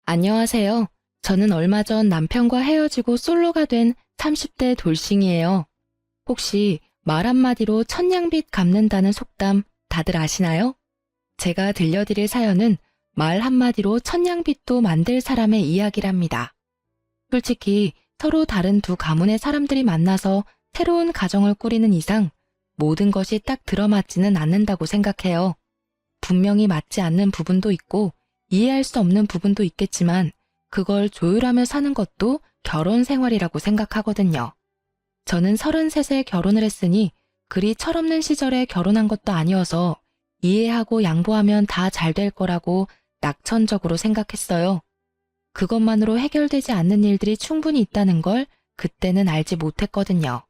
안녕하세요. 저는 얼마 전 남편과 헤어지고 솔로가 된 30대 돌싱이에요. 혹시 말 한마디로 천냥빚 갚는다는 속담 다들 아시나요? 제가 들려드릴 사연은 말 한마디로 천냥빚도 만들 사람의 이야기랍니다. 솔직히 서로 다른 두 가문의 사람들이 만나서 새로운 가정을 꾸리는 이상 모든 것이 딱 들어맞지는 않는다고 생각해요. 분명히 맞지 않는 부분도 있고 이해할 수 없는 부분도 있겠지만 그걸 조율하며 사는 것도 결혼 생활이라고 생각하거든요. 저는 33세 결혼을 했으니 그리 철없는 시절에 결혼한 것도 아니어서 이해하고 양보하면 다 잘 될 거라고 낙천적으로 생각했어요. 그것만으로 해결되지 않는 일들이 충분히 있다는 걸 그때는 알지 못했거든요.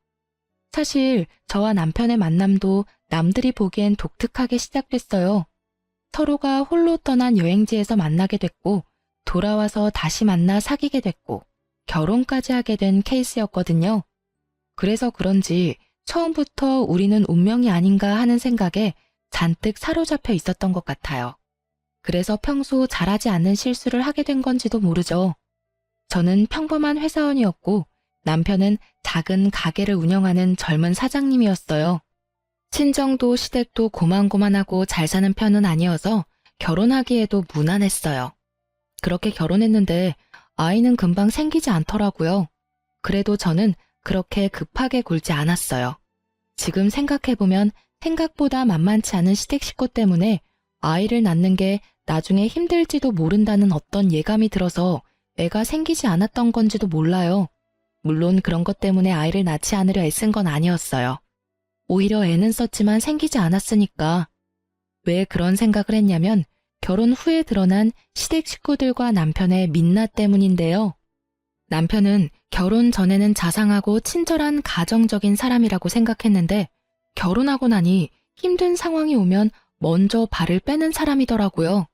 사실 저와 남편의 만남도 남들이 보기엔 독특하게 시작됐어요. 서로가 홀로 떠난 여행지에서 만나게 됐고 돌아와서 다시 만나 사귀게 됐고 결혼까지 하게 된 케이스였거든요. 그래서 그런지 처음부터 우리는 운명이 아닌가 하는 생각에 잔뜩 사로잡혀 있었던 것 같아요. 그래서 평소 잘하지 않는 실수를 하게 된 건지도 모르죠. 저는 평범한 회사원이었고 남편은 작은 가게를 운영하는 젊은 사장님이었어요. 친정도 시댁도 고만고만하고 잘 사는 편은 아니어서 결혼하기에도 무난했어요. 그렇게 결혼했는데 아이는 금방 생기지 않더라고요. 그래도 저는 그렇게 급하게 굴지 않았어요. 지금 생각해보면 생각보다 만만치 않은 시댁 식구 때문에 아이를 낳는 게 나중에 힘들지도 모른다는 어떤 예감이 들어서 애가 생기지 않았던 건지도 몰라요. 물론 그런 것 때문에 아이를 낳지 않으려 애쓴 건 아니었어요. 오히려 애는 썼지만 생기지 않았으니까. 왜 그런 생각을 했냐면 결혼 후에 드러난 시댁 식구들과 남편의 민낯 때문인데요. 남편은 결혼 전에는 자상하고 친절한 가정적인 사람이라고 생각했는데 결혼하고 나니 힘든 상황이 오면 먼저 발을 빼는 사람이더라고요.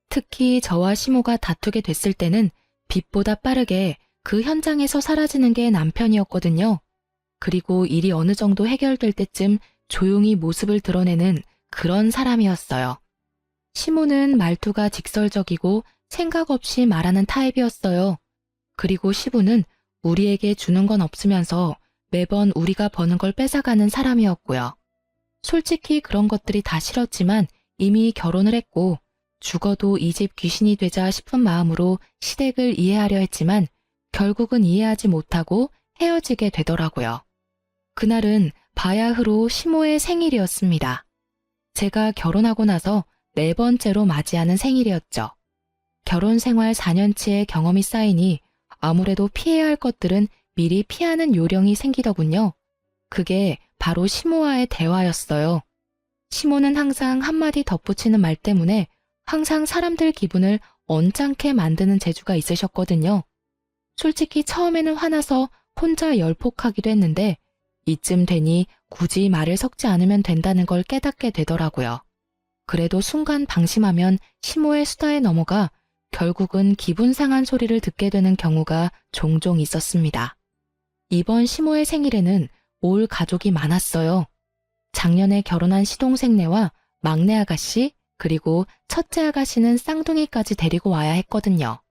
특히 저와 시모가 다투게 됐을 때는 빛보다 빠르게 그 현장에서 사라지는 게 남편이었거든요. 그리고 일이 어느 정도 해결될 때쯤 조용히 모습을 드러내는 그런 사람이었어요. 시모는 말투가 직설적이고 생각 없이 말하는 타입이었어요. 그리고 시부는 우리에게 주는 건 없으면서 매번 우리가 버는 걸 뺏어가는 사람이었고요. 솔직히 그런 것들이 다 싫었지만 이미 결혼을 했고 죽어도 이 집 귀신이 되자 싶은 마음으로 시댁을 이해하려 했지만 결국은 이해하지 못하고 헤어지게 되더라고요. 그날은 바야흐로 시모의 생일이었습니다. 제가 결혼하고 나서 4번째로 맞이하는 생일이었죠. 결혼 생활 4년치의 경험이 쌓이니 아무래도 피해야 할 것들은 미리 피하는 요령이 생기더군요. 그게 바로 시모와의 대화였어요. 시모는 항상 한마디 덧붙이는 말 때문에 항상 사람들 기분을 언짢게 만드는 재주가 있으셨거든요. 솔직히 처음에는 화나서 혼자 열폭하기도 했는데 이쯤 되니 굳이 말을 섞지 않으면 된다는 걸 깨닫게 되더라고요. 그래도 순간 방심하면 시모의 수다에 넘어가 결국은 기분 상한 소리를 듣게 되는 경우가 종종 있었습니다. 이번 시모의 생일에는 올 가족이 많았어요. 작년에 결혼한 시동생네와 막내 아가씨 그리고 첫째 아가씨는 쌍둥이까지 데리고 와야 했거든요.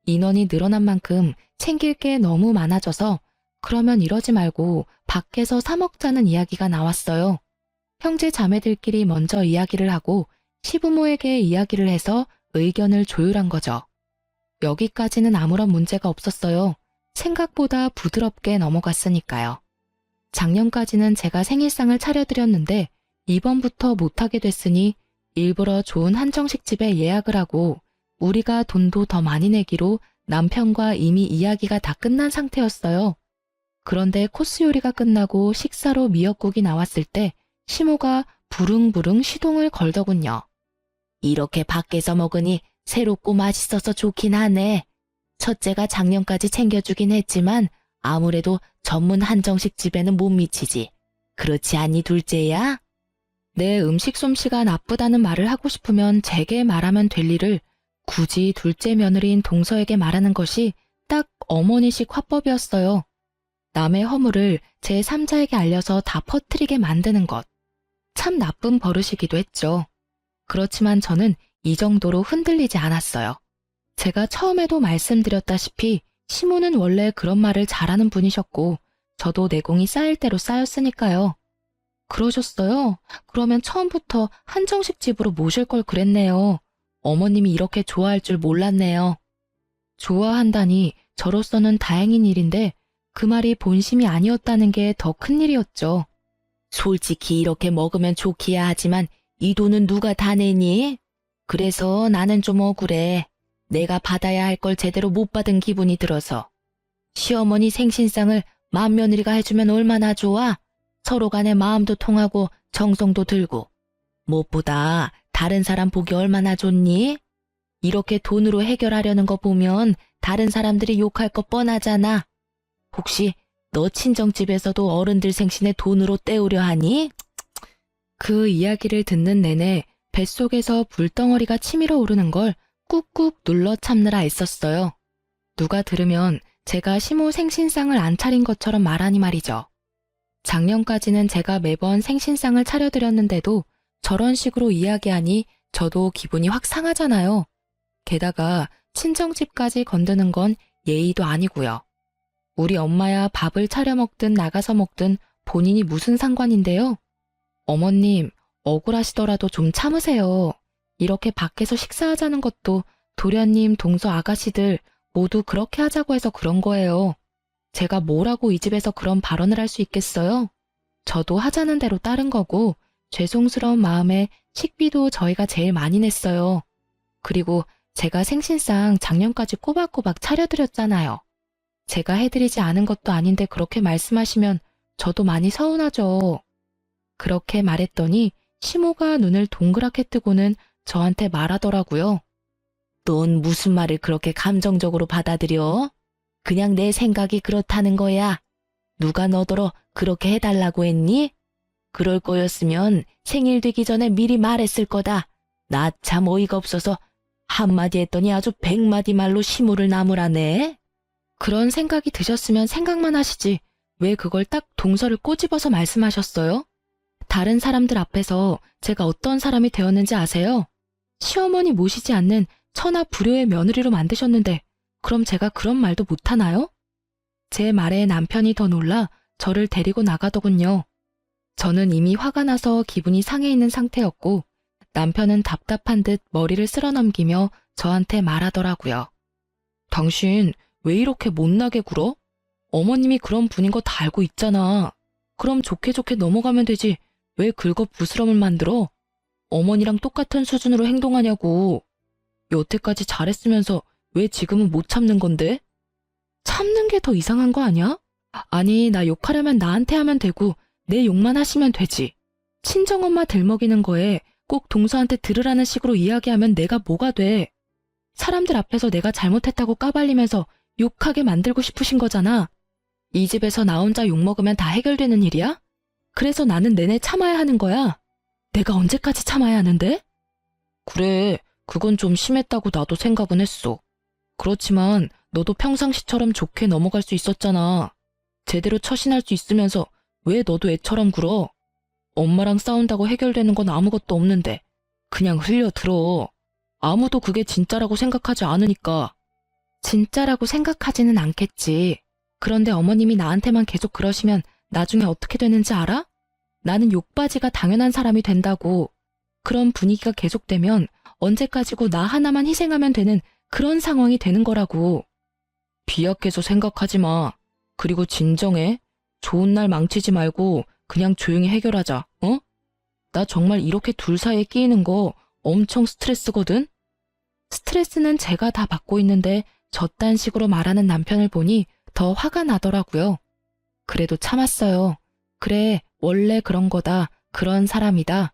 인원이 늘어난 만큼 챙길 게 너무 많아져서 그러면 이러지 말고 밖에서 사 먹자는 이야기가 나왔어요. 형제 자매들끼리 먼저 이야기를 하고 시부모에게 이야기를 해서 의견을 조율한 거죠. 여기까지는 아무런 문제가 없었어요. 생각보다 부드럽게 넘어갔으니까요. 작년까지는 제가 생일상을 차려드렸는데 이번부터 못하게 됐으니 일부러 좋은 한정식 집에 예약을 하고 우리가 돈도 더 많이 내기로 남편과 이미 이야기가 다 끝난 상태였어요. 그런데 코스 요리가 끝나고 식사로 미역국이 나왔을 때 시모가 부릉부릉 시동을 걸더군요. 이렇게 밖에서 먹으니 새롭고 맛있어서 좋긴 하네. 첫째가 작년까지 챙겨주긴 했지만 아무래도 전문 한정식 집에는 못 미치지. 그렇지 않니 둘째야? 내 음식 솜씨가 나쁘다는 말을 하고 싶으면 제게 말하면 될 일을 굳이 둘째 며느리인 동서에게 말하는 것이 딱 어머니식 화법이었어요. 남의 허물을 제3자에게 알려서 다 퍼뜨리게 만드는 것. 참 나쁜 버릇이기도 했죠. 그렇지만 저는 이 정도로 흔들리지 않았어요. 제가 처음에도 말씀드렸다시피 시모는 원래 그런 말을 잘하는 분이셨고 저도 내공이 쌓일 대로 쌓였으니까요. 그러셨어요? 그러면 처음부터 한정식 집으로 모실 걸 그랬네요. 어머님이 이렇게 좋아할 줄 몰랐네요. 좋아한다니 저로서는 다행인 일인데 그 말이 본심이 아니었다는 게 더 큰일이었죠. 솔직히 이렇게 먹으면 좋기야 하지만 이 돈은 누가 다 내니? 그래서 나는 좀 억울해. 내가 받아야 할 걸 제대로 못 받은 기분이 들어서. 시어머니 생신상을 맏며느리가 해주면 얼마나 좋아? 서로 간에 마음도 통하고 정성도 들고. 무엇보다 다른 사람 보기 얼마나 좋니? 이렇게 돈으로 해결하려는 거 보면 다른 사람들이 욕할 거 뻔하잖아. 혹시 너 친정집에서도 어른들 생신에 돈으로 때우려 하니? 그 이야기를 듣는 내내 뱃속에서 불덩어리가 치밀어 오르는 걸 꾹꾹 눌러 참느라 애썼어요. 누가 들으면 제가 시모 생신상을 안 차린 것처럼 말하니 말이죠. 작년까지는 제가 매번 생신상을 차려드렸는데도 저런 식으로 이야기하니 저도 기분이 확 상하잖아요. 게다가 친정집까지 건드는 건 예의도 아니고요. 우리 엄마야 밥을 차려 먹든 나가서 먹든 본인이 무슨 상관인데요. 어머님, 억울하시더라도 좀 참으세요. 이렇게 밖에서 식사하자는 것도 도련님, 동서 아가씨들 모두 그렇게 하자고 해서 그런 거예요. 제가 뭐라고 이 집에서 그런 발언을 할 수 있겠어요? 저도 하자는 대로 따른 거고 죄송스러운 마음에 식비도 저희가 제일 많이 냈어요. 그리고 제가 생신상 작년까지 꼬박꼬박 차려드렸잖아요. 제가 해드리지 않은 것도 아닌데 그렇게 말씀하시면 저도 많이 서운하죠. 그렇게 말했더니 시모가 눈을 동그랗게 뜨고는 저한테 말하더라고요. 넌 무슨 말을 그렇게 감정적으로 받아들여? 그냥 내 생각이 그렇다는 거야. 누가 너더러 그렇게 해달라고 했니? 그럴 거였으면 생일 되기 전에 미리 말했을 거다. 나 참 어이가 없어서 한마디 했더니 아주 100마디 말로 시모를 나무라네. 그런 생각이 드셨으면 생각만 하시지 왜 그걸 딱 동서를 꼬집어서 말씀하셨어요? 다른 사람들 앞에서 제가 어떤 사람이 되었는지 아세요? 시어머니 모시지 않는 천하 불효의 며느리로 만드셨는데 그럼 제가 그런 말도 못하나요? 제 말에 남편이 더 놀라 저를 데리고 나가더군요. 저는 이미 화가 나서 기분이 상해 있는 상태였고 남편은 답답한 듯 머리를 쓸어넘기며 저한테 말하더라고요. 당신 왜 이렇게 못나게 굴어? 어머님이 그런 분인 거 다 알고 있잖아. 그럼 좋게 좋게 넘어가면 되지. 왜 긁어 부스럼을 만들어? 어머니랑 똑같은 수준으로 행동하냐고. 여태까지 잘했으면서 왜 지금은 못 참는 건데? 참는 게 더 이상한 거 아니야? 아니, 나 욕하려면 나한테 하면 되고 내 욕만 하시면 되지. 친정엄마 들먹이는 거에 꼭 동서한테 들으라는 식으로 이야기하면 내가 뭐가 돼? 사람들 앞에서 내가 잘못했다고 까발리면서 욕하게 만들고 싶으신 거잖아. 이 집에서 나 혼자 욕먹으면 다 해결되는 일이야? 그래서 나는 내내 참아야 하는 거야. 내가 언제까지 참아야 하는데? 그래, 그건 좀 심했다고 나도 생각은 했어. 그렇지만 너도 평상시처럼 좋게 넘어갈 수 있었잖아. 제대로 처신할 수 있으면서 왜 너도 애처럼 굴어? 엄마랑 싸운다고 해결되는 건 아무것도 없는데 그냥 흘려들어. 아무도 그게 진짜라고 생각하지 않으니까. 진짜라고 생각하지는 않겠지. 그런데 어머님이 나한테만 계속 그러시면 나중에 어떻게 되는지 알아? 나는 욕바지가 당연한 사람이 된다고. 그런 분위기가 계속되면 언제까지고 나 하나만 희생하면 되는 그런 상황이 되는 거라고. 비약해서 생각하지 마. 그리고 진정해. 좋은 날 망치지 말고 그냥 조용히 해결하자, 어? 나 정말 이렇게 둘 사이에 끼이는 거 엄청 스트레스거든? 스트레스는 제가 다 받고 있는데 저딴 식으로 말하는 남편을 보니 더 화가 나더라고요. 그래도 참았어요. 그래, 원래 그런 거다. 그런 사람이다.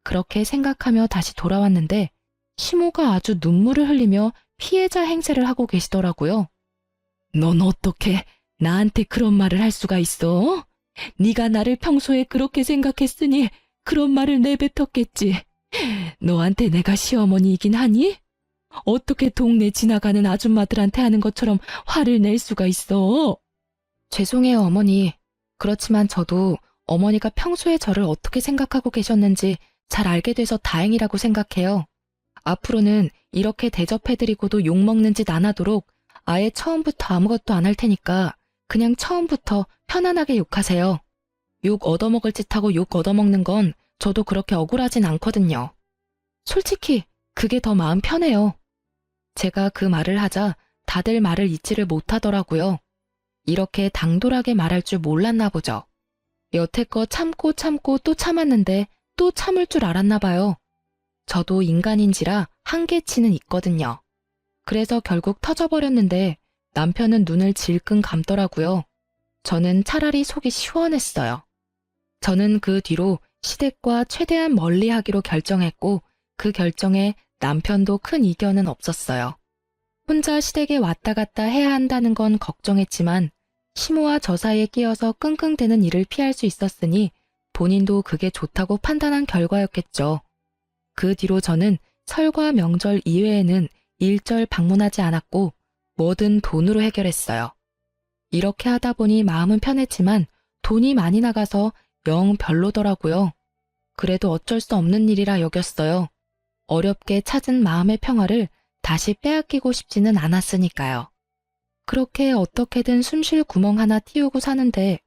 그렇게 생각하며 다시 돌아왔는데 시모가 아주 눈물을 흘리며 피해자 행세를 하고 계시더라고요. 넌 어떻게 나한테 그런 말을 할 수가 있어? 네가 나를 평소에 그렇게 생각했으니 그런 말을 내뱉었겠지. 너한테 내가 시어머니이긴 하니? 어떻게 동네 지나가는 아줌마들한테 하는 것처럼 화를 낼 수가 있어? 죄송해요, 어머니. 그렇지만 저도 어머니가 평소에 저를 어떻게 생각하고 계셨는지 잘 알게 돼서 다행이라고 생각해요. 앞으로는 이렇게 대접해드리고도 욕먹는 짓 안 하도록 아예 처음부터 아무것도 안 할 테니까 그냥 처음부터 편안하게 욕하세요. 욕 얻어먹을 짓 하고 욕 얻어먹는 건 저도 그렇게 억울하진 않거든요. 솔직히 그게 더 마음 편해요. 제가 그 말을 하자 다들 말을 잊지를 못하더라고요. 이렇게 당돌하게 말할 줄 몰랐나 보죠. 여태껏 참고 참고 또 참았는데 또 참을 줄 알았나 봐요. 저도 인간인지라 한계치는 있거든요. 그래서 결국 터져버렸는데 남편은 눈을 질끈 감더라고요. 저는 차라리 속이 시원했어요. 저는 그 뒤로 시댁과 최대한 멀리하기로 결정했고 그 결정에 남편도 큰 이견은 없었어요. 혼자 시댁에 왔다 갔다 해야 한다는 건 걱정했지만 시모와 저 사이에 끼어서 끙끙대는 일을 피할 수 있었으니 본인도 그게 좋다고 판단한 결과였겠죠. 그 뒤로 저는 설과 명절 이외에는 일절 방문하지 않았고 뭐든 돈으로 해결했어요. 이렇게 하다 보니 마음은 편했지만 돈이 많이 나가서 영 별로더라고요. 그래도 어쩔 수 없는 일이라 여겼어요. 어렵게 찾은 마음의 평화를 다시 빼앗기고 싶지는 않았으니까요. 그렇게 어떻게든 숨쉴 구멍 하나 틔우고 사는데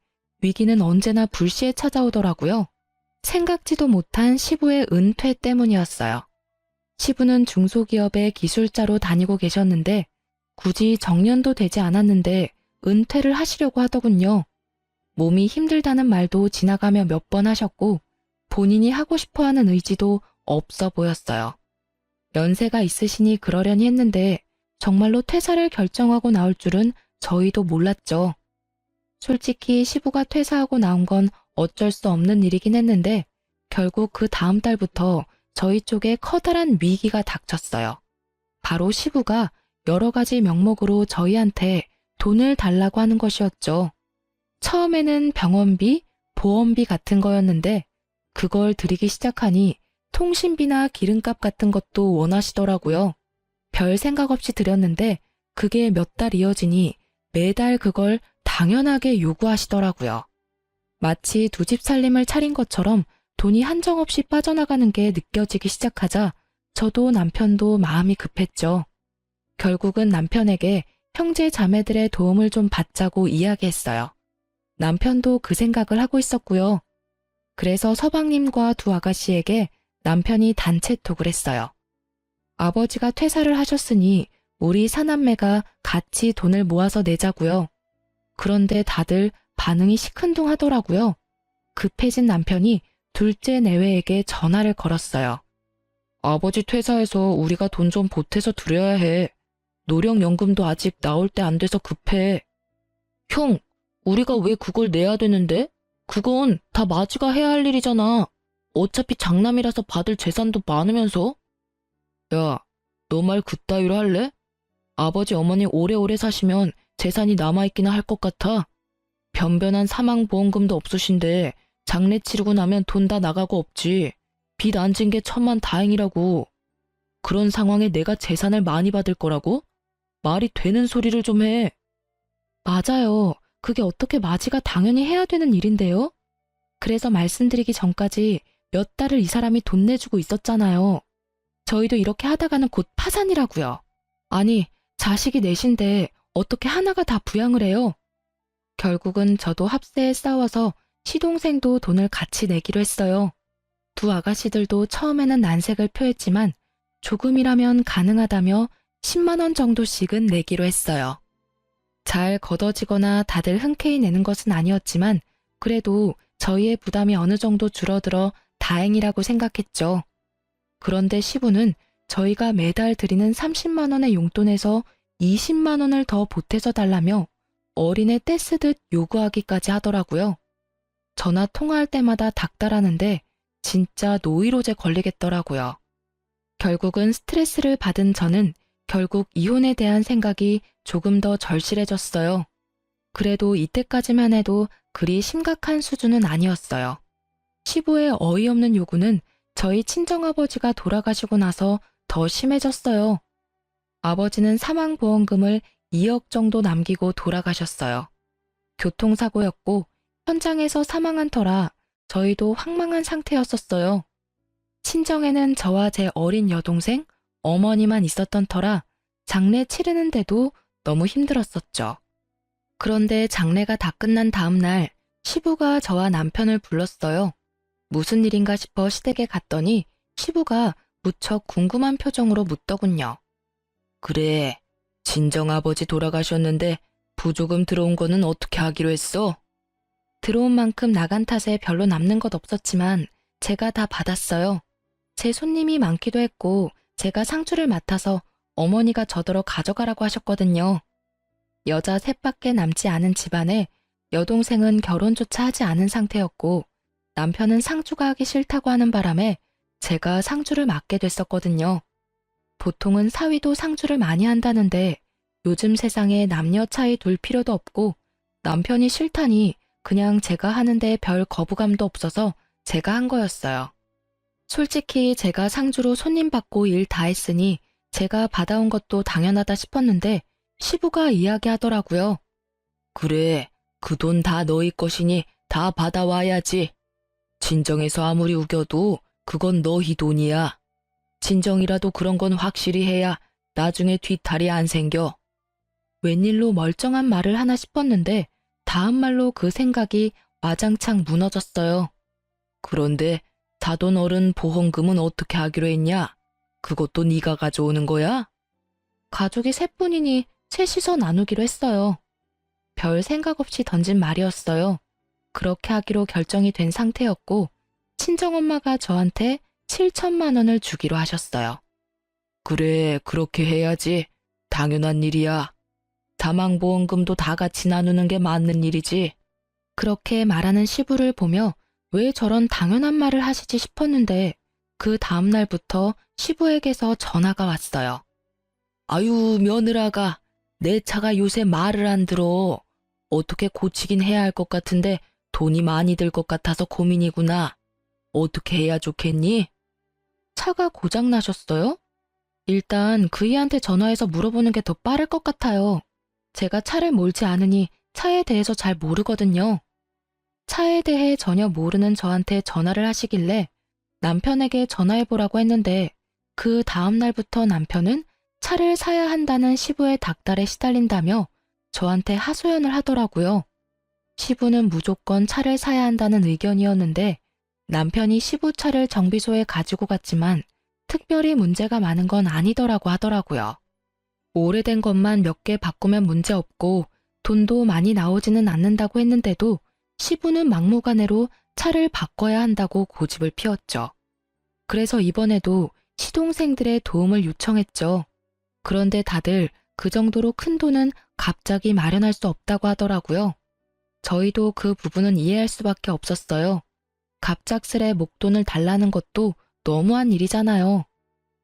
위기는 언제나 불시에 찾아오더라고요. 생각지도 못한 시부의 은퇴 때문이었어요. 시부는 중소기업의 기술자로 다니고 계셨는데 굳이 정년도 되지 않았는데 은퇴를 하시려고 하더군요. 몸이 힘들다는 말도 지나가며 몇 번 하셨고 본인이 하고 싶어하는 의지도 없어 보였어요. 연세가 있으시니 그러려니 했는데 정말로 퇴사를 결정하고 나올 줄은 저희도 몰랐죠. 솔직히 시부가 퇴사하고 나온 건 어쩔 수 없는 일이긴 했는데 결국 그 다음 달부터 저희 쪽에 커다란 위기가 닥쳤어요. 바로 시부가 여러 가지 명목으로 저희한테 돈을 달라고 하는 것이었죠. 처음에는 병원비, 보험비 같은 거였는데 그걸 드리기 시작하니 통신비나 기름값 같은 것도 원하시더라고요. 별 생각 없이 드렸는데 그게 몇 달 이어지니 매달 그걸 당연하게 요구하시더라고요. 마치 두 집 살림을 차린 것처럼 돈이 한정없이 빠져나가는 게 느껴지기 시작하자 저도 남편도 마음이 급했죠. 결국은 남편에게 형제 자매들의 도움을 좀 받자고 이야기했어요. 남편도 그 생각을 하고 있었고요. 그래서 서방님과 두 아가씨에게 남편이 단체톡을 했어요. 아버지가 퇴사를 하셨으니 우리 사남매가 같이 돈을 모아서 내자고요. 그런데 다들 반응이 시큰둥하더라고요. 급해진 남편이 둘째 내외에게 전화를 걸었어요. 아버지 퇴사해서 우리가 돈 좀 보태서 드려야 해. 노령연금도 아직 나올 때 안 돼서 급해. 형, 우리가 왜 그걸 내야 되는데? 그건 다 마지가 해야 할 일이잖아. 어차피 장남이라서 받을 재산도 많으면서. 야, 너 말 그따위로 할래? 아버지 어머니 오래오래 사시면 재산이 남아있기나 할 것 같아. 변변한 사망보험금도 없으신데 장례 치르고 나면 돈 다 나가고 없지. 빚 안 진 게 천만 다행이라고. 그런 상황에 내가 재산을 많이 받을 거라고? 말이 되는 소리를 좀 해. 맞아요. 그게 어떻게 마지가 당연히 해야 되는 일인데요? 그래서 말씀드리기 전까지 몇 달을 이 사람이 돈 내주고 있었잖아요. 저희도 이렇게 하다가는 곧 파산이라고요. 아니, 자식이 넷인데 어떻게 하나가 다 부양을 해요? 결국은 저도 합세에 싸워서 시동생도 돈을 같이 내기로 했어요. 두 아가씨들도 처음에는 난색을 표했지만 조금이라면 가능하다며 10만 원 정도씩은 내기로 했어요. 잘 걷어지거나 다들 흔쾌히 내는 것은 아니었지만 그래도 저희의 부담이 어느 정도 줄어들어 다행이라고 생각했죠. 그런데 시부는 저희가 매달 드리는 30만 원의 용돈에서 20만 원을 더 보태서 달라며 어린애 떼쓰듯 요구하기까지 하더라고요. 전화 통화할 때마다 닥달하는데 진짜 노이로제 걸리겠더라고요. 결국은 스트레스를 받은 저는 결국 이혼에 대한 생각이 조금 더 절실해졌어요. 그래도 이때까지만 해도 그리 심각한 수준은 아니었어요. 시부의 어이없는 요구는 저희 친정아버지가 돌아가시고 나서 더 심해졌어요. 아버지는 사망보험금을 2억 정도 남기고 돌아가셨어요. 교통사고였고 현장에서 사망한 터라 저희도 황망한 상태였었어요. 친정에는 저와 제 어린 여동생, 어머니만 있었던 터라 장례 치르는데도 너무 힘들었었죠. 그런데 장례가 다 끝난 다음 날 시부가 저와 남편을 불렀어요. 무슨 일인가 싶어 시댁에 갔더니 시부가 무척 궁금한 표정으로 묻더군요. 그래, 친정아버지 돌아가셨는데 부조금 들어온 거는 어떻게 하기로 했어? 들어온 만큼 나간 탓에 별로 남는 것 없었지만 제가 다 받았어요. 제 손님이 많기도 했고 제가 상주를 맡아서 어머니가 저더러 가져가라고 하셨거든요. 여자 셋밖에 남지 않은 집안에 여동생은 결혼조차 하지 않은 상태였고 남편은 상주가 하기 싫다고 하는 바람에 제가 상주를 맡게 됐었거든요. 보통은 사위도 상주를 많이 한다는데 요즘 세상에 남녀 차이 둘 필요도 없고 남편이 싫다니 그냥 제가 하는데 별 거부감도 없어서 제가 한 거였어요. 솔직히 제가 상주로 손님 받고 일 다 했으니 제가 받아온 것도 당연하다 싶었는데 시부가 이야기하더라고요. 그래, 그 돈 다 너희 것이니 다 받아와야지. 친정에서 아무리 우겨도 그건 너희 돈이야. 친정이라도 그런 건 확실히 해야 나중에 뒤탈이 안 생겨. 웬일로 멀쩡한 말을 하나 싶었는데 다음 말로 그 생각이 와장창 무너졌어요. 그런데 사돈 어른 보험금은 어떻게 하기로 했냐? 그것도 네가 가져오는 거야? 가족이 셋뿐이니 셋이서 나누기로 했어요. 별 생각 없이 던진 말이었어요. 그렇게 하기로 결정이 된 상태였고 친정엄마가 저한테 7천만 원을 주기로 하셨어요. 그래, 그렇게 해야지. 당연한 일이야. 사망보험금도 다 같이 나누는 게 맞는 일이지. 그렇게 말하는 시부를 보며 왜 저런 당연한 말을 하시지 싶었는데 그 다음 날부터 시부에게서 전화가 왔어요. 아유, 며느라가 내 차가 요새 말을 안 들어. 어떻게 고치긴 해야 할 것 같은데 돈이 많이 들 것 같아서 고민이구나. 어떻게 해야 좋겠니? 차가 고장 나셨어요? 일단 그이한테 전화해서 물어보는 게 더 빠를 것 같아요. 제가 차를 몰지 않으니 차에 대해서 잘 모르거든요. 차에 대해 전혀 모르는 저한테 전화를 하시길래 남편에게 전화해보라고 했는데 그 다음 날부터 남편은 차를 사야 한다는 시부의 닥달에 시달린다며 저한테 하소연을 하더라고요. 시부는 무조건 차를 사야 한다는 의견이었는데 남편이 시부 차를 정비소에 가지고 갔지만 특별히 문제가 많은 건 아니더라고 하더라고요. 오래된 것만 몇 개 바꾸면 문제없고 돈도 많이 나오지는 않는다고 했는데도 시부는 막무가내로 차를 바꿔야 한다고 고집을 피웠죠. 그래서 이번에도 시동생들의 도움을 요청했죠. 그런데 다들 그 정도로 큰 돈은 갑자기 마련할 수 없다고 하더라고요. 저희도 그 부분은 이해할 수밖에 없었어요. 갑작스레 목돈을 달라는 것도 너무한 일이잖아요.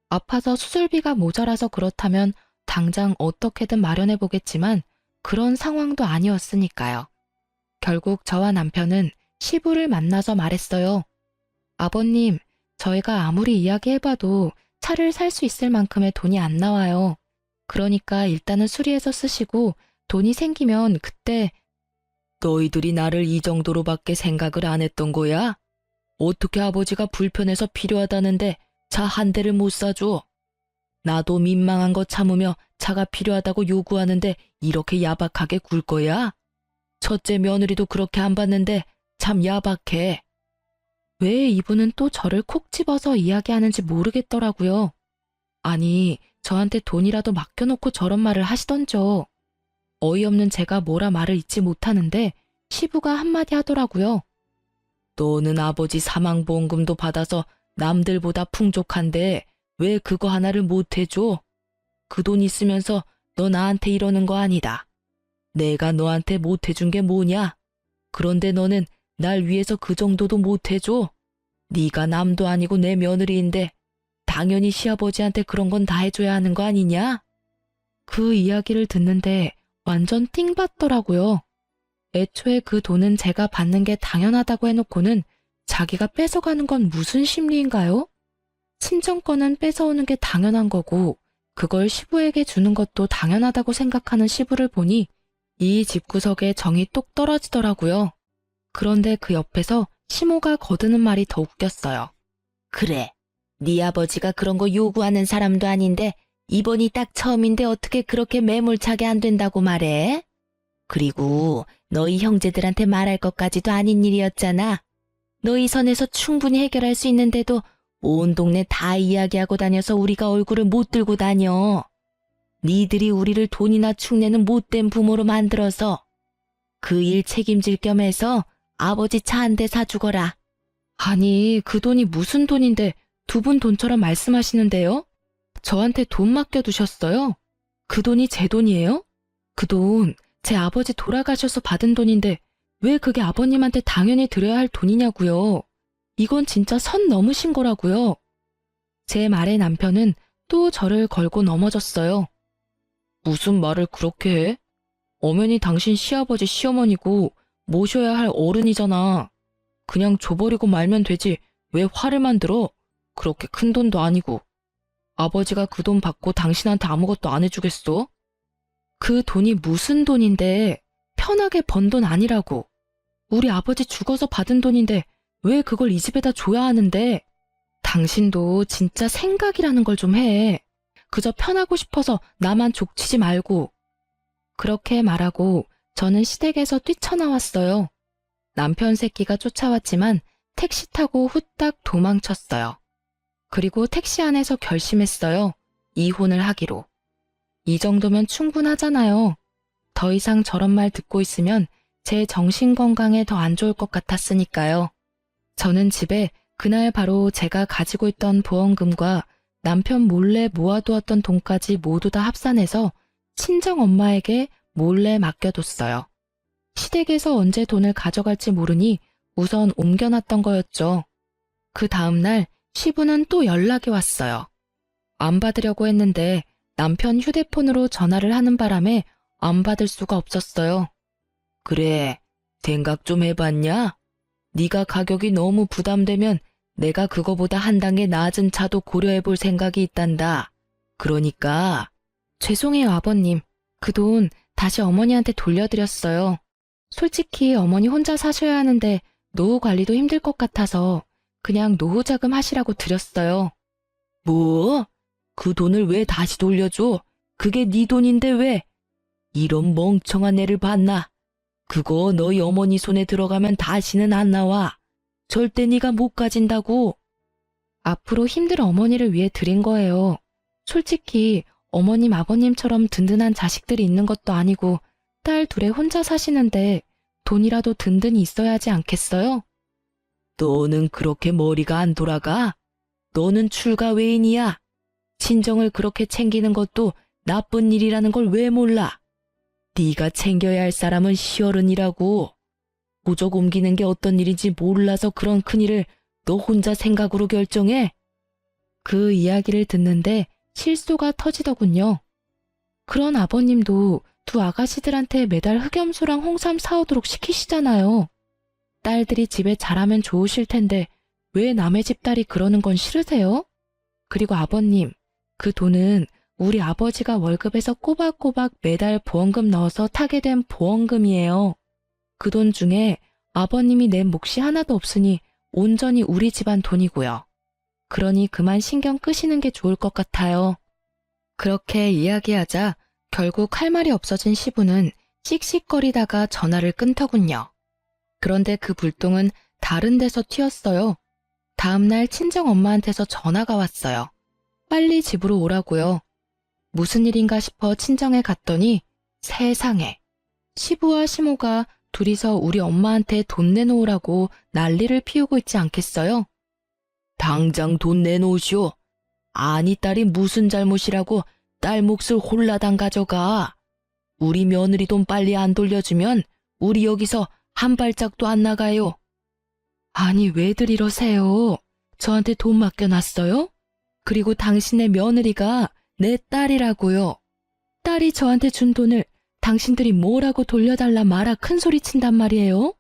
아파서 수술비가 모자라서 그렇다면 당장 어떻게든 마련해 보겠지만 그런 상황도 아니었으니까요. 결국 저와 남편은 시부를 만나서 말했어요. 아버님, 저희가 아무리 이야기해봐도 차를 살 수 있을 만큼의 돈이 안 나와요. 그러니까 일단은 수리해서 쓰시고 돈이 생기면 그때. 너희들이 나를 이 정도로밖에 생각을 안 했던 거야? 어떻게 아버지가 불편해서 필요하다는데 차 한 대를 못 사줘? 나도 민망한 거 참으며 차가 필요하다고 요구하는데 이렇게 야박하게 굴 거야? 첫째 며느리도 그렇게 안 봤는데 참 야박해. 왜 이분은 또 저를 콕 집어서 이야기하는지 모르겠더라고요. 아니, 저한테 돈이라도 맡겨놓고 저런 말을 하시던죠. 어이없는 제가 뭐라 말을 잇지 못하는데 시부가 한마디 하더라고요. 너는 아버지 사망보험금도 받아서 남들보다 풍족한데 왜 그거 하나를 못 해줘? 그 돈 있으면서 너 나한테 이러는 거 아니다. 내가 너한테 못 해준 게 뭐냐? 그런데 너는 날 위해서 그 정도도 못 해줘? 네가 남도 아니고 내 며느리인데 당연히 시아버지한테 그런 건 다 해줘야 하는 거 아니냐? 그 이야기를 듣는데 완전 띵 받더라고요. 애초에 그 돈은 제가 받는 게 당연하다고 해놓고는 자기가 뺏어가는 건 무슨 심리인가요? 친정 거는 뺏어오는 게 당연한 거고 그걸 시부에게 주는 것도 당연하다고 생각하는 시부를 보니 이 집구석에 정이 똑 떨어지더라고요. 그런데 그 옆에서 시모가 거드는 말이 더 웃겼어요. 그래, 네 아버지가 그런 거 요구하는 사람도 아닌데 이번이 딱 처음인데 어떻게 그렇게 매몰차게 안 된다고 말해? 그리고 너희 형제들한테 말할 것까지도 아닌 일이었잖아. 너희 선에서 충분히 해결할 수 있는데도 온 동네 다 이야기하고 다녀서 우리가 얼굴을 못 들고 다녀. 니들이 우리를 돈이나 축내는 못된 부모로 만들어서 그 일 책임질 겸 해서 아버지 차 한 대 사주거라. 아니, 그 돈이 무슨 돈인데 두 분 돈처럼 말씀하시는데요? 저한테 돈 맡겨두셨어요? 그 돈이 제 돈이에요? 그 돈 제 아버지 돌아가셔서 받은 돈인데 왜 그게 아버님한테 당연히 드려야 할 돈이냐고요. 이건 진짜 선 넘으신 거라고요. 제 말에 남편은 또 저를 걸고 넘어졌어요. 무슨 말을 그렇게 해? 엄연히 당신 시아버지 시어머니고 모셔야 할 어른이잖아. 그냥 줘버리고 말면 되지 왜 화를 만들어? 그렇게 큰 돈도 아니고. 아버지가 그 돈 받고 당신한테 아무것도 안 해주겠어? 그 돈이 무슨 돈인데 편하게 번 돈 아니라고. 우리 아버지 죽어서 받은 돈인데 왜 그걸 이 집에다 줘야 하는데. 당신도 진짜 생각이라는 걸 좀 해. 그저 편하고 싶어서 나만 족치지 말고. 그렇게 말하고 저는 시댁에서 뛰쳐나왔어요. 남편 새끼가 쫓아왔지만 택시 타고 후딱 도망쳤어요. 그리고 택시 안에서 결심했어요. 이혼을 하기로. 이 정도면 충분하잖아요. 더 이상 저런 말 듣고 있으면 제 정신 건강에 더 안 좋을 것 같았으니까요. 저는 집에 그날 바로 제가 가지고 있던 보험금과 남편 몰래 모아두었던 돈까지 모두 다 합산해서 친정 엄마에게 몰래 맡겨뒀어요. 시댁에서 언제 돈을 가져갈지 모르니 우선 옮겨놨던 거였죠. 그 다음날 시부는 또 연락이 왔어요. 안 받으려고 했는데 남편 휴대폰으로 전화를 하는 바람에 안 받을 수가 없었어요. 그래, 생각 좀 해봤냐? 네가 가격이 너무 부담되면 내가 그거보다 한 단계 낮은 차도 고려해볼 생각이 있단다. 그러니까. 죄송해요, 아버님. 그 돈 다시 어머니한테 돌려드렸어요. 솔직히 어머니 혼자 사셔야 하는데 노후 관리도 힘들 것 같아서 그냥 노후 자금 하시라고 드렸어요. 뭐? 그 돈을 왜 다시 돌려줘? 그게 네 돈인데 왜? 이런 멍청한 애를 봤나? 그거 너희 어머니 손에 들어가면 다시는 안 나와. 절대 네가 못 가진다고. 앞으로 힘들 어머니를 위해 드린 거예요. 솔직히 어머님 아버님처럼 든든한 자식들이 있는 것도 아니고 딸 둘에 혼자 사시는데 돈이라도 든든히 있어야 하지 않겠어요? 너는 그렇게 머리가 안 돌아가? 너는 출가 외인이야. 친정을 그렇게 챙기는 것도 나쁜 일이라는 걸 왜 몰라? 네가 챙겨야 할 사람은 시어른이라고. 호적 옮기는 게 어떤 일인지 몰라서 그런 큰일을 너 혼자 생각으로 결정해? 그 이야기를 듣는데 실소가 터지더군요. 그런 아버님도 두 아가씨들한테 매달 흑염소랑 홍삼 사오도록 시키시잖아요. 딸들이 집에 잘하면 좋으실 텐데 왜 남의 집 딸이 그러는 건 싫으세요? 그리고 아버님, 그 돈은 우리 아버지가 월급에서 꼬박꼬박 매달 보험금 넣어서 타게 된 보험금이에요. 그 돈 중에 아버님이 낸 몫이 하나도 없으니 온전히 우리 집안 돈이고요. 그러니 그만 신경 끄시는 게 좋을 것 같아요. 그렇게 이야기하자 결국 할 말이 없어진 시부는 씩씩거리다가 전화를 끊더군요. 그런데 그 불똥은 다른 데서 튀었어요. 다음날 친정 엄마한테서 전화가 왔어요. 빨리 집으로 오라고요. 무슨 일인가 싶어 친정에 갔더니 세상에 시부와 시모가 둘이서 우리 엄마한테 돈 내놓으라고 난리를 피우고 있지 않겠어요? 당장 돈 내놓으시오. 아니 딸이 무슨 잘못이라고 딸 몫을 홀라당 가져가. 우리 며느리 돈 빨리 안 돌려주면 우리 여기서 한 발짝도 안 나가요. 아니 왜들 이러세요? 저한테 돈 맡겨놨어요? 그리고 당신의 며느리가 내 딸이라고요. 딸이 저한테 준 돈을 당신들이 뭐라고 돌려달라 마라 큰소리 친단 말이에요?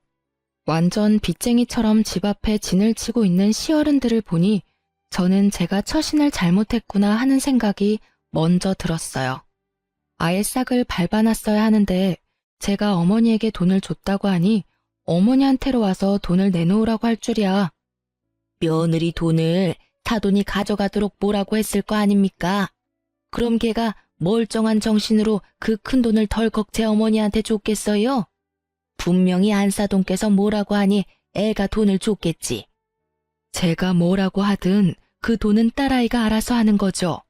완전 빚쟁이처럼 집 앞에 진을 치고 있는 시어른들을 보니 저는 제가 처신을 잘못했구나 하는 생각이 먼저 들었어요. 아예 싹을 밟아놨어야 하는데 제가 어머니에게 돈을 줬다고 하니 어머니한테로 와서 돈을 내놓으라고 할 줄이야. 며느리 돈을 사돈이 가져가도록 뭐라고 했을 거 아닙니까? 그럼 걔가 멀쩡한 정신으로 그 큰 돈을 덜컥 제 어머니한테 줬겠어요? 분명히 안사돈께서 뭐라고 하니 애가 돈을 줬겠지. 제가 뭐라고 하든 그 돈은 딸아이가 알아서 하는 거죠.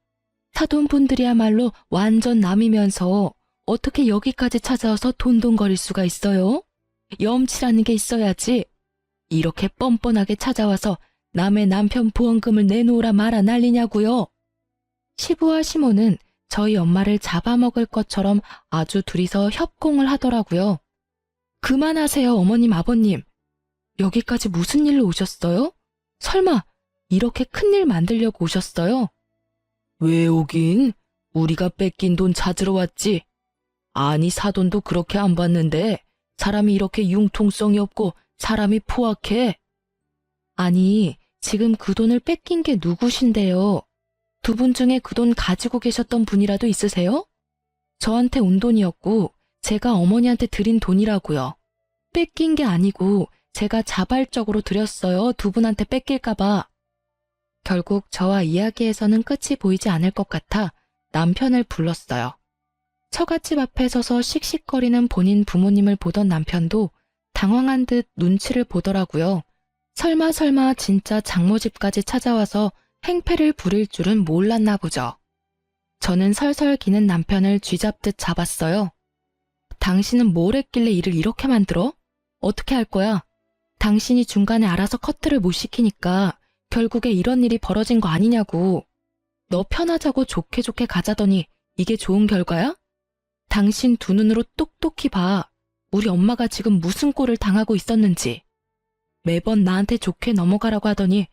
사돈분들이야말로 완전 남이면서 어떻게 여기까지 찾아와서 돈돈거릴 수가 있어요? 염치라는 게 있어야지. 이렇게 뻔뻔하게 찾아와서 남의 남편 보험금을 내놓으라 말아 난리냐고요. 시부와 시모는 저희 엄마를 잡아먹을 것처럼 아주 둘이서 협공을 하더라고요. 그만하세요, 어머님, 아버님. 여기까지 무슨 일로 오셨어요? 설마 이렇게 큰일 만들려고 오셨어요? 왜 오긴? 우리가 뺏긴 돈 찾으러 왔지. 아니, 사돈도 그렇게 안 받는데 사람이 이렇게 융통성이 없고 사람이 포악해. 아니, 지금 그 돈을 뺏긴 게 누구신데요? 두 분 중에 그 돈 가지고 계셨던 분이라도 있으세요? 저한테 온 돈이었고 제가 어머니한테 드린 돈이라고요. 뺏긴 게 아니고 제가 자발적으로 드렸어요. 두 분한테 뺏길까 봐. 결국 저와 이야기에서는 끝이 보이지 않을 것 같아 남편을 불렀어요. 처갓집 앞에 서서 씩씩거리는 본인 부모님을 보던 남편도 당황한 듯 눈치를 보더라고요. 설마 진짜 장모집까지 찾아와서 행패를 부릴 줄은 몰랐나 보죠. 저는 설설 기는 남편을 쥐잡듯 잡았어요. 당신은 뭘 했길래 일을 이렇게 만들어? 어떻게 할 거야? 당신이 중간에 알아서 커트를 못 시키니까 결국에 이런 일이 벌어진 거 아니냐고. 너 편하자고 좋게 가자더니 이게 좋은 결과야? 당신 두 눈으로 똑똑히 봐. 우리 엄마가 지금 무슨 꼴을 당하고 있었는지. 매번 나한테 좋게 넘어가라고 하더니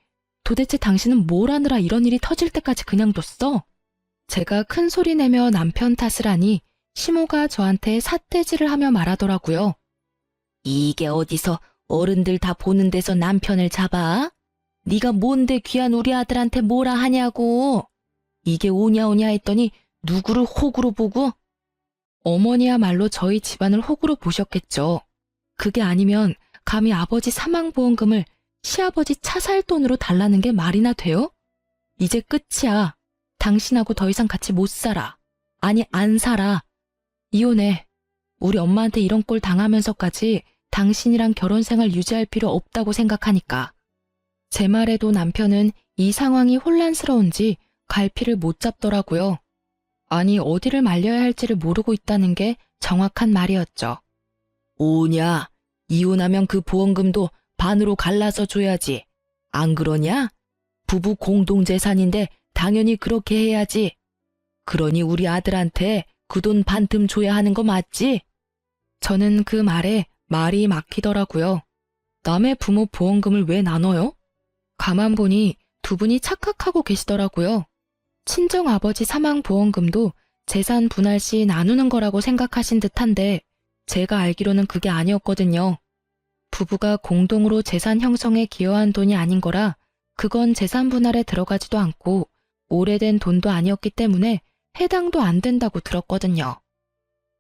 도대체 당신은 뭘 하느라 이런 일이 터질 때까지 그냥 뒀어? 제가 큰 소리 내며 남편 탓을 하니 시모가 저한테 삿대질을 하며 말하더라고요. 이게 어디서 어른들 다 보는 데서 남편을 잡아? 네가 뭔데 귀한 우리 아들한테 뭐라 하냐고. 이게 오냐 했더니 누구를 호구로 보고? 어머니야말로 저희 집안을 호구로 보셨겠죠. 그게 아니면 감히 아버지 사망보험금을 시아버지 차살 돈으로 달라는 게 말이나 돼요? 이제 끝이야. 당신하고 더 이상 같이 못 살아. 아니, 안 살아. 이혼해. 우리 엄마한테 이런 꼴 당하면서까지 당신이랑 결혼 생활 유지할 필요 없다고 생각하니까. 제 말에도 남편은 이 상황이 혼란스러운지 갈피를 못 잡더라고요. 아니, 어디를 말려야 할지를 모르고 있다는 게 정확한 말이었죠. 오냐, 이혼하면 그 보험금도 반으로 갈라서 줘야지. 안 그러냐? 부부 공동재산인데 당연히 그렇게 해야지. 그러니 우리 아들한테 그 돈 반틈 줘야 하는 거 맞지? 저는 그 말에 말이 막히더라고요. 남의 부모 보험금을 왜 나눠요? 가만 보니 두 분이 착각하고 계시더라고요. 친정아버지 사망보험금도 재산 분할 시 나누는 거라고 생각하신 듯한데 제가 알기로는 그게 아니었거든요. 부부가 공동으로 재산 형성에 기여한 돈이 아닌 거라 그건 재산 분할에 들어가지도 않고 오래된 돈도 아니었기 때문에 해당도 안 된다고 들었거든요.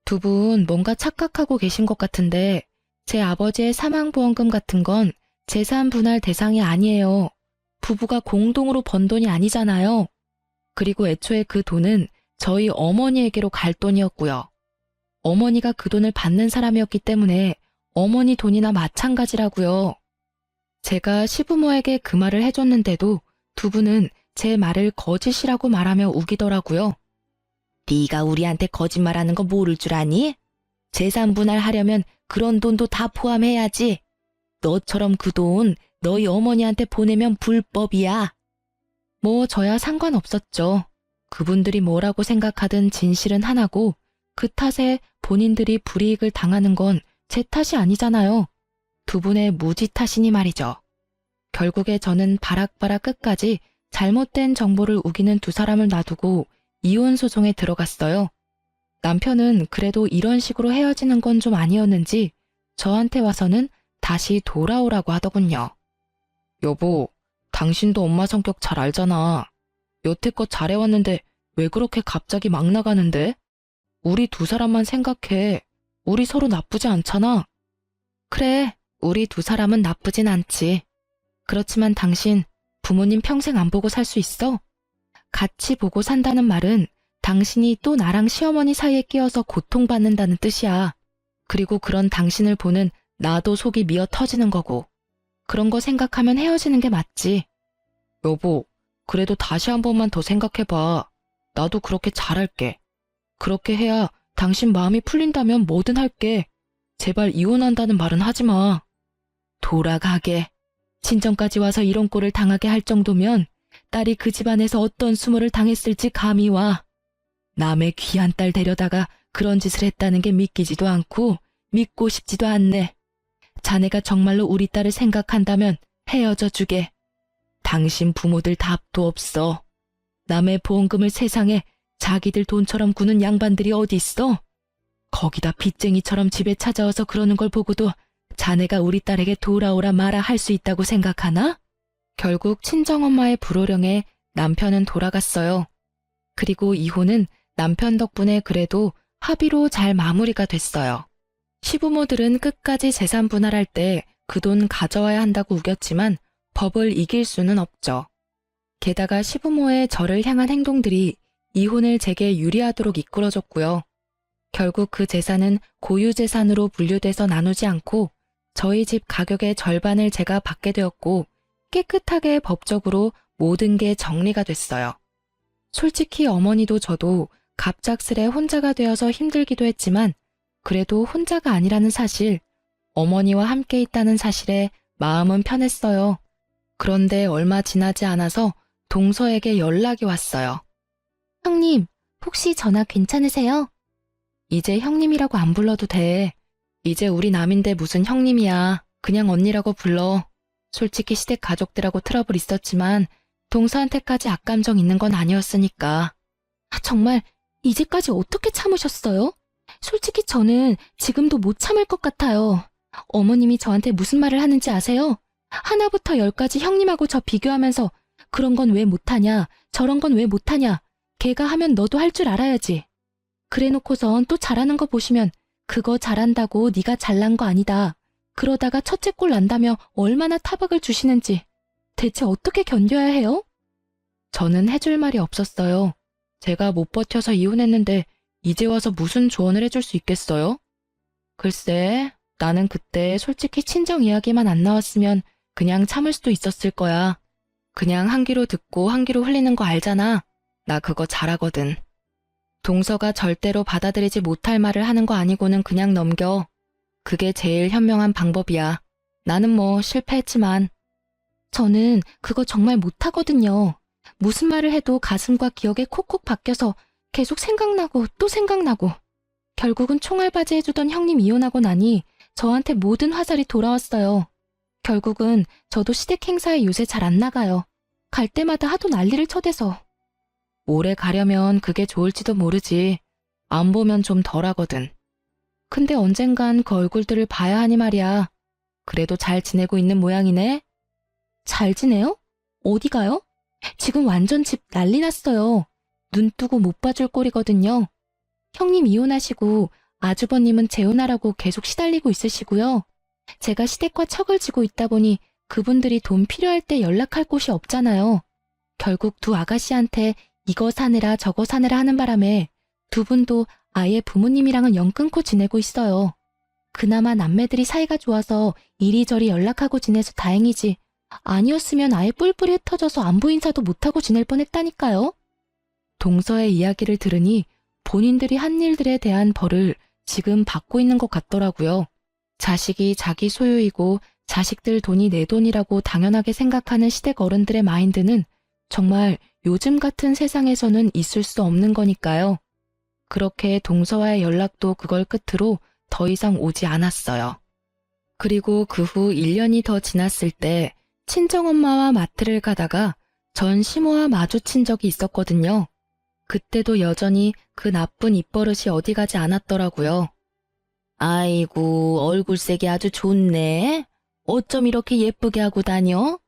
두 분 뭔가 착각하고 계신 것 같은데 제 아버지의 사망보험금 같은 건 재산 분할 대상이 아니에요. 부부가 공동으로 번 돈이 아니잖아요. 그리고 애초에 그 돈은 저희 어머니에게로 갈 돈이었고요. 어머니가 그 돈을 받는 사람이었기 때문에 어머니 돈이나 마찬가지라고요. 제가 시부모에게 그 말을 해줬는데도 두 분은 제 말을 거짓이라고 말하며 우기더라고요. 네가 우리한테 거짓말하는 거 모를 줄 아니? 재산 분할하려면 그런 돈도 다 포함해야지. 너처럼 그 돈 너희 어머니한테 보내면 불법이야. 뭐 저야 상관없었죠. 그분들이 뭐라고 생각하든 진실은 하나고 그 탓에 본인들이 불이익을 당하는 건 제 탓이 아니잖아요. 두 분의 무지 탓이니 말이죠. 결국에 저는 바락바락 끝까지 잘못된 정보를 우기는 두 사람을 놔두고 이혼 소송에 들어갔어요. 남편은 그래도 이런 식으로 헤어지는 건 좀 아니었는지 저한테 와서는 다시 돌아오라고 하더군요. 여보, 당신도 엄마 성격 잘 알잖아. 여태껏 잘해왔는데 왜 그렇게 갑자기 막 나가는데? 우리 두 사람만 생각해. 우리 서로 나쁘지 않잖아. 그래, 우리 두 사람은 나쁘진 않지. 그렇지만 당신 부모님 평생 안 보고 살 수 있어? 같이 보고 산다는 말은 당신이 또 나랑 시어머니 사이에 끼어서 고통받는다는 뜻이야. 그리고 그런 당신을 보는 나도 속이 미어 터지는 거고. 그런 거 생각하면 헤어지는 게 맞지. 여보, 그래도 다시 한 번만 더 생각해봐. 나도 그렇게 잘할게. 그렇게 해야 당신 마음이 풀린다면 뭐든 할게. 제발 이혼한다는 말은 하지 마. 돌아가게. 친정까지 와서 이런 꼴을 당하게 할 정도면 딸이 그 집안에서 어떤 수모를 당했을지 감이 와. 남의 귀한 딸 데려다가 그런 짓을 했다는 게 믿기지도 않고 믿고 싶지도 않네. 자네가 정말로 우리 딸을 생각한다면 헤어져 주게. 당신 부모들 답도 없어. 남의 보험금을 세상에 자기들 돈처럼 구는 양반들이 어디 있어? 거기다 빚쟁이처럼 집에 찾아와서 그러는 걸 보고도 자네가 우리 딸에게 돌아오라 마라 할 수 있다고 생각하나? 결국 친정엄마의 불호령에 남편은 돌아갔어요. 그리고 이혼은 남편 덕분에 그래도 합의로 잘 마무리가 됐어요. 시부모들은 끝까지 재산 분할할 때 그 돈 가져와야 한다고 우겼지만 법을 이길 수는 없죠. 게다가 시부모의 저를 향한 행동들이 이혼을 제게 유리하도록 이끌어줬고요. 결국 그 재산은 고유재산으로 분류돼서 나누지 않고 저희 집 가격의 절반을 제가 받게 되었고 깨끗하게 법적으로 모든 게 정리가 됐어요. 솔직히 어머니도 저도 갑작스레 혼자가 되어서 힘들기도 했지만 그래도 혼자가 아니라는 사실, 어머니와 함께 있다는 사실에 마음은 편했어요. 그런데 얼마 지나지 않아서 동서에게 연락이 왔어요. 형님, 혹시 전화 괜찮으세요? 이제 형님이라고 안 불러도 돼. 이제 우리 남인데 무슨 형님이야. 그냥 언니라고 불러. 솔직히 시댁 가족들하고 트러블 있었지만 동서한테까지 악감정 있는 건 아니었으니까. 정말 이제까지 어떻게 참으셨어요? 솔직히 저는 지금도 못 참을 것 같아요. 어머님이 저한테 무슨 말을 하는지 아세요? 하나부터 열까지 형님하고 저 비교하면서 그런 건 왜 못하냐, 저런 건 왜 못하냐, 걔가 하면 너도 할 줄 알아야지. 그래놓고선 또 잘하는 거 보시면 그거 잘한다고 네가 잘난 거 아니다. 그러다가 첫째 꼴 난다며 얼마나 타박을 주시는지 대체 어떻게 견뎌야 해요? 저는 해줄 말이 없었어요. 제가 못 버텨서 이혼했는데 이제 와서 무슨 조언을 해줄 수 있겠어요? 글쎄, 나는 그때 솔직히 친정 이야기만 안 나왔으면 그냥 참을 수도 있었을 거야. 그냥 한 귀로 듣고 한 귀로 흘리는 거 알잖아. 나 그거 잘하거든. 동서가 절대로 받아들이지 못할 말을 하는 거 아니고는 그냥 넘겨. 그게 제일 현명한 방법이야. 나는 뭐 실패했지만. 저는 그거 정말 못하거든요. 무슨 말을 해도 가슴과 기억에 콕콕 박혀서 계속 생각나고 또 생각나고. 결국은 총알바지 해주던 형님 이혼하고 나니 저한테 모든 화살이 돌아왔어요. 결국은 저도 시댁 행사에 요새 잘 안 나가요. 갈 때마다 하도 난리를 쳐대서. 오래 가려면 그게 좋을지도 모르지. 안 보면 좀 덜하거든. 근데 언젠간 그 얼굴들을 봐야 하니 말이야. 그래도 잘 지내고 있는 모양이네. 잘 지내요? 어디 가요? 지금 완전 집 난리 났어요. 눈 뜨고 못 봐줄 꼴이거든요. 형님 이혼하시고 아주버님은 재혼하라고 계속 시달리고 있으시고요. 제가 시댁과 척을 지고 있다 보니 그분들이 돈 필요할 때 연락할 곳이 없잖아요. 결국 두 아가씨한테 이거 사느라 저거 사느라 하는 바람에 두 분도 아예 부모님이랑은 연 끊고 지내고 있어요. 그나마 남매들이 사이가 좋아서 이리저리 연락하고 지내서 다행이지. 아니었으면 아예 뿔뿔이 흩어져서 안부 인사도 못하고 지낼 뻔했다니까요. 동서의 이야기를 들으니 본인들이 한 일들에 대한 벌을 지금 받고 있는 것 같더라고요. 자식이 자기 소유이고 자식들 돈이 내 돈이라고 당연하게 생각하는 시댁 어른들의 마인드는 정말 요즘 같은 세상에서는 있을 수 없는 거니까요. 그렇게 동서와의 연락도 그걸 끝으로 더 이상 오지 않았어요. 그리고 그 후 1년이 더 지났을 때 친정엄마와 마트를 가다가 전 시모와 마주친 적이 있었거든요. 그때도 여전히 그 나쁜 입버릇이 어디 가지 않았더라고요. 아이고, 얼굴색이 아주 좋네. 어쩜 이렇게 예쁘게 하고 다녀?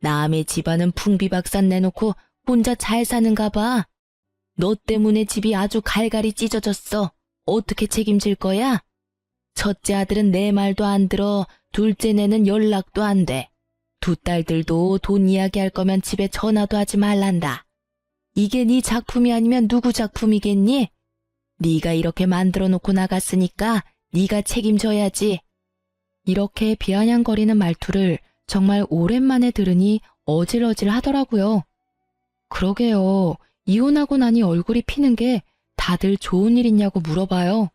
남의 집안은 풍비박산 내놓고 혼자 잘 사는가 봐. 너 때문에 집이 아주 갈갈이 찢어졌어. 어떻게 책임질 거야? 첫째 아들은 내 말도 안 들어. 둘째 내는 연락도 안 돼. 두 딸들도 돈 이야기할 거면 집에 전화도 하지 말란다. 이게 네 작품이 아니면 누구 작품이겠니? 네가 이렇게 만들어 놓고 나갔으니까 네가 책임져야지. 이렇게 비아냥거리는 말투를 정말 오랜만에 들으니 어질어질 하더라고요. 그러게요. 이혼하고 나니 얼굴이 피는 게 다들 좋은 일 있냐고 물어봐요.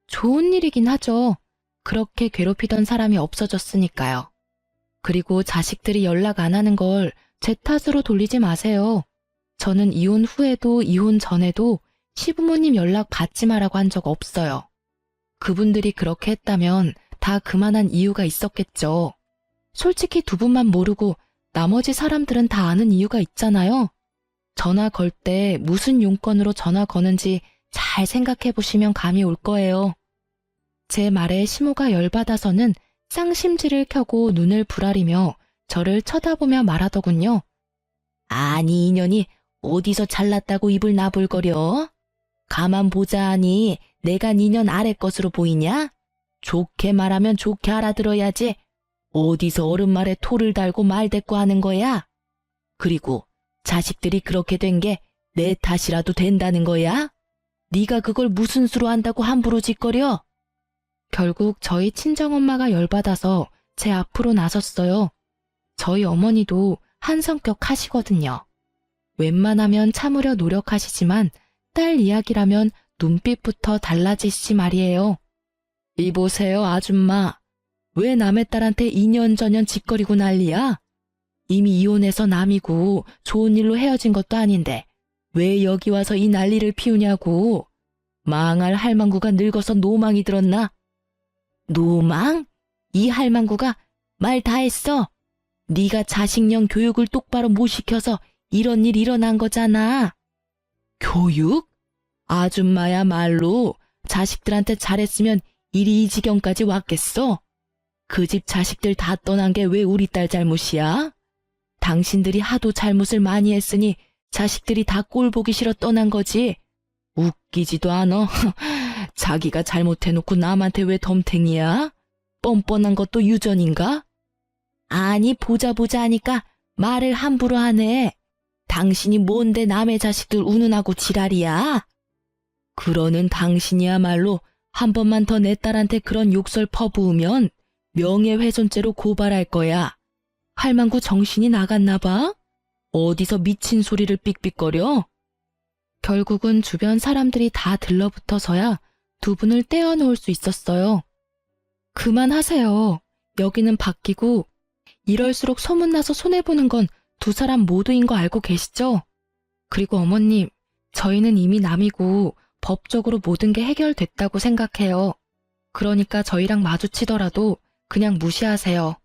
좋은 일이긴 하죠. 그렇게 괴롭히던 사람이 없어졌으니까요. 그리고 자식들이 연락 안 하는 걸 제 탓으로 돌리지 마세요. 저는 이혼 후에도 이혼 전에도 시부모님 연락 받지 마라고 한 적 없어요. 그분들이 그렇게 했다면 다 그만한 이유가 있었겠죠. 솔직히 두 분만 모르고 나머지 사람들은 다 아는 이유가 있잖아요. 전화 걸 때 무슨 용건으로 전화 거는지 잘 생각해 보시면 감이 올 거예요. 제 말에 시모가 열받아서는 쌍심지를 켜고 눈을 부라리며 저를 쳐다보며 말하더군요. 아니 이년이 어디서 잘났다고 입을 나불거려? 가만 보자 하니 내가 니년 아래 것으로 보이냐? 좋게 말하면 좋게 알아들어야지. 어디서 어른 말에 토를 달고 말대꾸 하는 거야? 그리고 자식들이 그렇게 된 게 내 탓이라도 된다는 거야? 네가 그걸 무슨 수로 한다고 함부로 짓거려? 결국 저희 친정엄마가 열받아서 제 앞으로 나섰어요. 저희 어머니도 한 성격 하시거든요. 웬만하면 참으려 노력하시지만 딸 이야기라면 눈빛부터 달라지시지 말이에요. 이보세요 아줌마. 왜 남의 딸한테 2년 전년 짓거리고 난리야? 이미 이혼해서 남이고 좋은 일로 헤어진 것도 아닌데 왜 여기 와서 이 난리를 피우냐고. 망할 할망구가 늙어서 노망이 들었나? 노망? 이 할망구가 말 다 했어. 네가 자식령 교육을 똑바로 못 시켜서 이런 일 일어난 거잖아. 교육? 아줌마야말로 자식들한테 잘했으면 일이 이 지경까지 왔겠어? 그 집 자식들 다 떠난 게 왜 우리 딸 잘못이야? 당신들이 하도 잘못을 많이 했으니 자식들이 다 꼴 보기 싫어 떠난 거지. 웃기지도 않아. 자기가 잘못해놓고 남한테 왜 덤탱이야? 뻔뻔한 것도 유전인가? 아니 보자 하니까 말을 함부로 하네. 당신이 뭔데 남의 자식들 운운하고 지랄이야? 그러는 당신이야말로 한 번만 더 내 딸한테 그런 욕설 퍼부으면 명예훼손죄로 고발할 거야. 할망구 정신이 나갔나 봐? 어디서 미친 소리를 삑삑거려? 결국은 주변 사람들이 다 들러붙어서야 두 분을 떼어놓을 수 있었어요. 그만하세요. 여기는 바뀌고 이럴수록 소문나서 손해보는 건 두 사람 모두인 거 알고 계시죠? 그리고 어머님, 저희는 이미 남이고 법적으로 모든 게 해결됐다고 생각해요. 그러니까 저희랑 마주치더라도 그냥 무시하세요.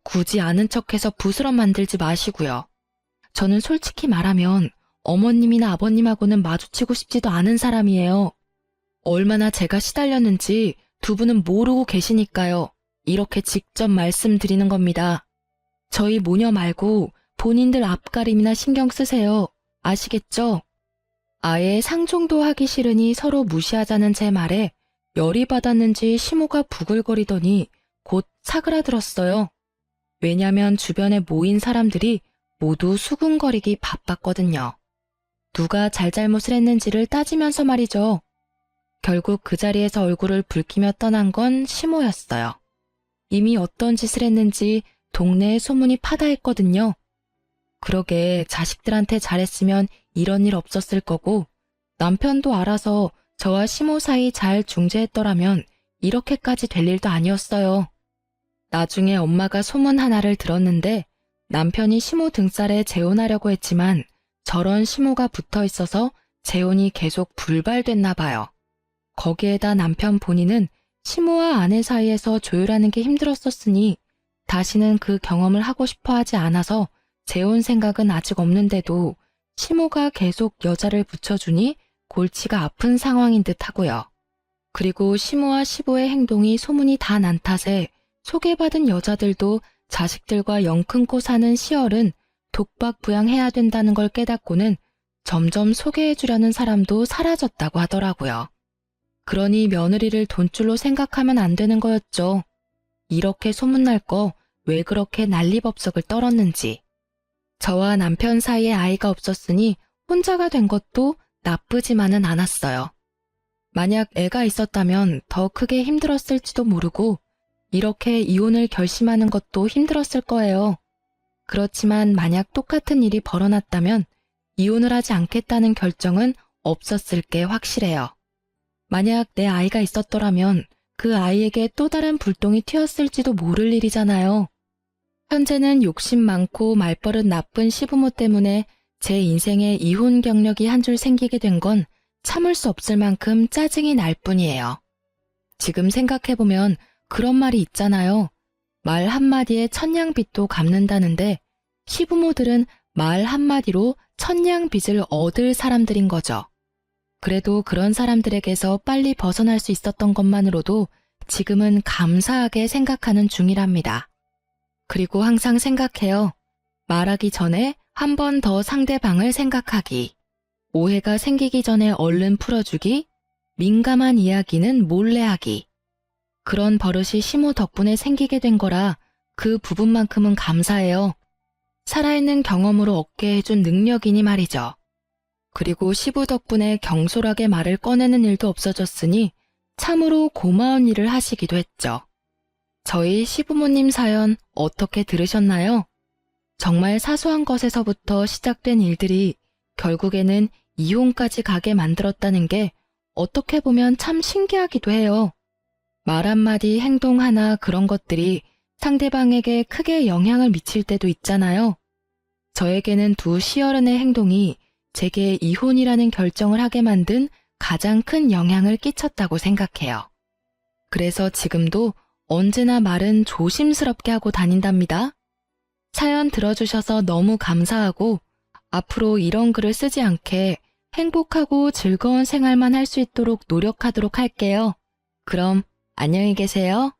굳이 아는 척해서 부스럼 만들지 마시고요. 저는 솔직히 말하면 어머님이나 아버님하고는 마주치고 싶지도 않은 사람이에요. 얼마나 제가 시달렸는지 두 분은 모르고 계시니까요. 이렇게 직접 말씀드리는 겁니다. 저희 모녀 말고 본인들 앞가림이나 신경 쓰세요. 아시겠죠? 아예 상종도 하기 싫으니 서로 무시하자는 제 말에 열이 받았는지 시모가 부글거리더니 곧 사그라들었어요. 왜냐면 주변에 모인 사람들이 모두 수군거리기 바빴거든요. 누가 잘잘못을 했는지를 따지면서 말이죠. 결국 그 자리에서 얼굴을 붉히며 떠난 건 시모였어요. 이미 어떤 짓을 했는지 동네에 소문이 파다했거든요. 그러게 자식들한테 잘했으면 이런 일 없었을 거고 남편도 알아서 저와 시모 사이 잘 중재했더라면 이렇게까지 될 일도 아니었어요. 나중에 엄마가 소문 하나를 들었는데 남편이 시모 등살에 재혼하려고 했지만 저런 시모가 붙어 있어서 재혼이 계속 불발됐나 봐요. 거기에다 남편 본인은 시모와 아내 사이에서 조율하는 게 힘들었었으니 다시는 그 경험을 하고 싶어 하지 않아서 재혼 생각은 아직 없는데도 시모가 계속 여자를 붙여주니 골치가 아픈 상황인 듯 하고요. 그리고 시모와 시부의 행동이 소문이 다 난 탓에 소개받은 여자들도 자식들과 영 끊고 사는 시얼은 독박 부양해야 된다는 걸 깨닫고는 점점 소개해주려는 사람도 사라졌다고 하더라고요. 그러니 며느리를 돈줄로 생각하면 안 되는 거였죠. 이렇게 소문날 거 왜 그렇게 난리법석을 떨었는지. 저와 남편 사이에 아이가 없었으니 혼자가 된 것도 나쁘지만은 않았어요. 만약 애가 있었다면 더 크게 힘들었을지도 모르고 이렇게 이혼을 결심하는 것도 힘들었을 거예요. 그렇지만 만약 똑같은 일이 벌어났다면 이혼을 하지 않겠다는 결정은 없었을 게 확실해요. 만약 내 아이가 있었더라면 그 아이에게 또 다른 불똥이 튀었을지도 모를 일이잖아요. 현재는 욕심 많고 말버릇 나쁜 시부모 때문에 제 인생에 이혼 경력이 한 줄 생기게 된 건 참을 수 없을 만큼 짜증이 날 뿐이에요. 지금 생각해보면 그런 말이 있잖아요. 말 한마디에 천냥빚도 갚는다는데 시부모들은 말 한마디로 천냥빚을 얻을 사람들인 거죠. 그래도 그런 사람들에게서 빨리 벗어날 수 있었던 것만으로도 지금은 감사하게 생각하는 중이랍니다. 그리고 항상 생각해요. 말하기 전에 한 번 더 상대방을 생각하기. 오해가 생기기 전에 얼른 풀어주기. 민감한 이야기는 몰래 하기. 그런 버릇이 시모 덕분에 생기게 된 거라 그 부분만큼은 감사해요. 살아있는 경험으로 얻게 해준 능력이니 말이죠. 그리고 시부 덕분에 경솔하게 말을 꺼내는 일도 없어졌으니 참으로 고마운 일을 하시기도 했죠. 저희 시부모님 사연 어떻게 들으셨나요? 정말 사소한 것에서부터 시작된 일들이 결국에는 이혼까지 가게 만들었다는 게 어떻게 보면 참 신기하기도 해요. 말 한마디, 행동 하나 그런 것들이 상대방에게 크게 영향을 미칠 때도 있잖아요. 저에게는 두 시어른의 행동이 제게 이혼이라는 결정을 하게 만든 가장 큰 영향을 끼쳤다고 생각해요. 그래서 지금도 언제나 말은 조심스럽게 하고 다닌답니다. 사연 들어주셔서 너무 감사하고 앞으로 이런 글을 쓰지 않게 행복하고 즐거운 생활만 할 수 있도록 노력하도록 할게요. 그럼 안녕히 계세요.